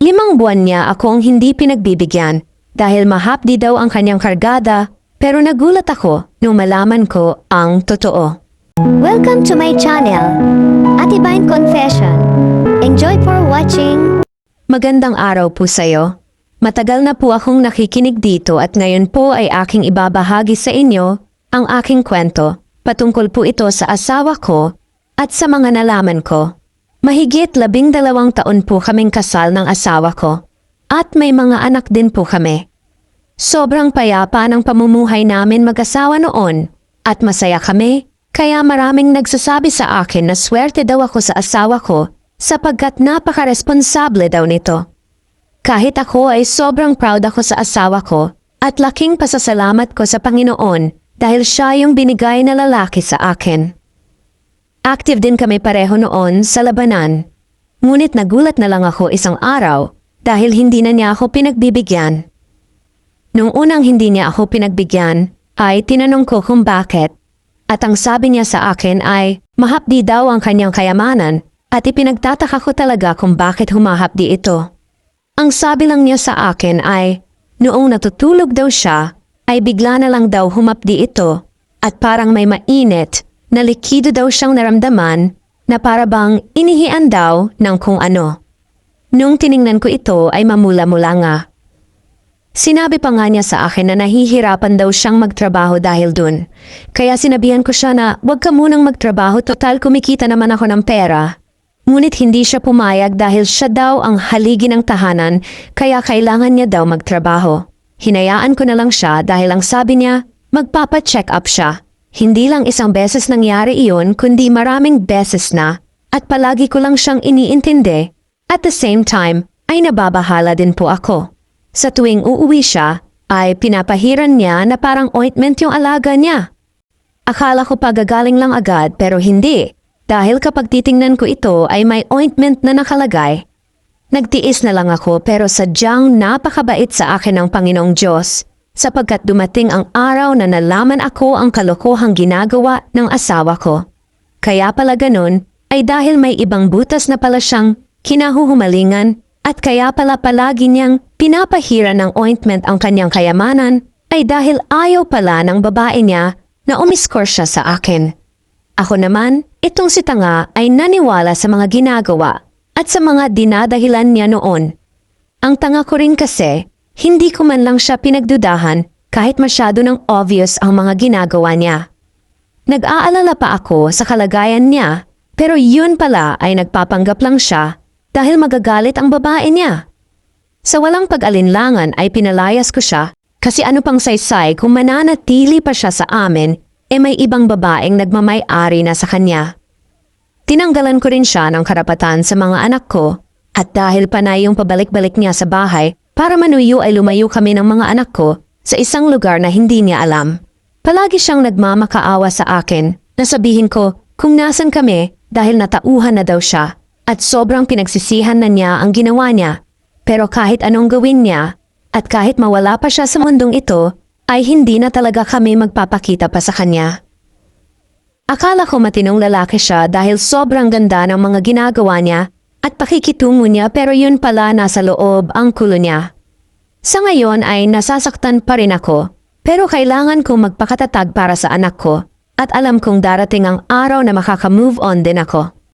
5 buwan niya akong hindi pinagbibigyan dahil mahapdi daw ang kanyang kargada, pero nagulat ako nung malaman ko ang totoo. Welcome to my channel, Atibine Confession. Enjoy for watching. Magandang araw po sa'yo. Matagal na po akong nakikinig dito at ngayon po ay aking ibabahagi sa inyo ang aking kwento. Patungkol po ito sa asawa ko at sa mga nalaman ko. Mahigit 12 taon po kaming kasal ng asawa ko at may mga anak din po kami. Sobrang payapa ng pamumuhay namin mag-asawa noon at masaya kami, kaya maraming nagsasabi sa akin na swerte daw ako sa asawa ko sapagkat napaka-responsable daw nito. Kahit ako ay sobrang proud ako sa asawa ko at laking pasasalamat ko sa Panginoon dahil siya yung binigay na lalaki sa akin. Active din kami pareho noon sa labanan. Ngunit nagulat na lang ako isang araw dahil hindi na niya ako pinagbibigyan. Nung unang hindi niya ako pinagbigyan ay tinanong ko kung bakit. At ang sabi niya sa akin ay mahapdi daw ang kanyang kayamanan at ipinagtataka ko talaga kung bakit humahapdi ito. Ang sabi lang niya sa akin ay noong natutulog daw siya ay bigla na lang daw humapdi ito at parang may mainit na likido daw siyang naramdaman na para bang inihian daw ng kung ano. Nung tiningnan ko ito ay mamula-mula nga. Sinabi pa nga niya sa akin na nahihirapan daw siyang magtrabaho dahil dun. Kaya sinabihan ko siya na wag ka munang magtrabaho, total kumikita naman ako ng pera. Ngunit hindi siya pumayag dahil siya daw ang haligi ng tahanan kaya kailangan niya daw magtrabaho. Hinayaan ko na lang siya dahil ang sabi niya magpapa-check up siya. Hindi lang isang beses nangyari iyon kundi maraming beses na at palagi ko lang siyang iniintindi. At the same time ay nababahala din po ako. Sa tuwing uuwi siya ay pinapahiran niya na parang ointment yung alaga niya. Akala ko pagagaling lang agad pero hindi dahil kapag titingnan ko ito ay may ointment na nakalagay. Nagtiis na lang ako pero sadyang napakabait sa akin ng Panginoong Diyos. Sapagkat dumating ang araw na nalaman ako ang kalokohang ginagawa ng asawa ko. Kaya pala ganun ay dahil may ibang butas na pala siyang kinahuhumalingan at kaya pala palagi niyang pinapahiran ng ointment ang kanyang kayamanan ay dahil ayaw pala ng babae niya na umiskor siya sa akin. Ako naman, itong si Tanga ay naniwala sa mga ginagawa at sa mga dinadahilan niya noon. Ang tanga ko rin kasi, hindi ko man lang siya pinagdudahan kahit masyado ng obvious ang mga ginagawa niya. Nag-aalala pa ako sa kalagayan niya pero yun pala ay nagpapanggap lang siya dahil magagalit ang babae niya. Sa walang pag-alinlangan ay pinalayas ko siya kasi ano pang saysay kung mananatili pa siya sa amin may ibang babaeng nagmamay-ari na sa kanya. Tinanggalan ko rin siya ng karapatan sa mga anak ko at dahil panay yung pabalik-balik niya sa bahay, para manuyo ay lumayo kami ng mga anak ko sa isang lugar na hindi niya alam. Palagi siyang nagmamakaawa sa akin na sabihin ko kung nasan kami dahil natauhan na daw siya at sobrang pinagsisihan na niya ang ginawa niya. Pero kahit anong gawin niya at kahit mawala pa siya sa mundong ito ay hindi na talaga kami magpapakita pa sa kanya. Akala ko matinong lalaki siya dahil sobrang ganda ng mga ginagawa niya at pakikitungo niya pero yun pala nasa loob ang kulo niya. Sa ngayon ay nasasaktan pa rin ako pero kailangan kong magpakatatag para sa anak ko at alam kong darating ang araw na makaka-move on din ako.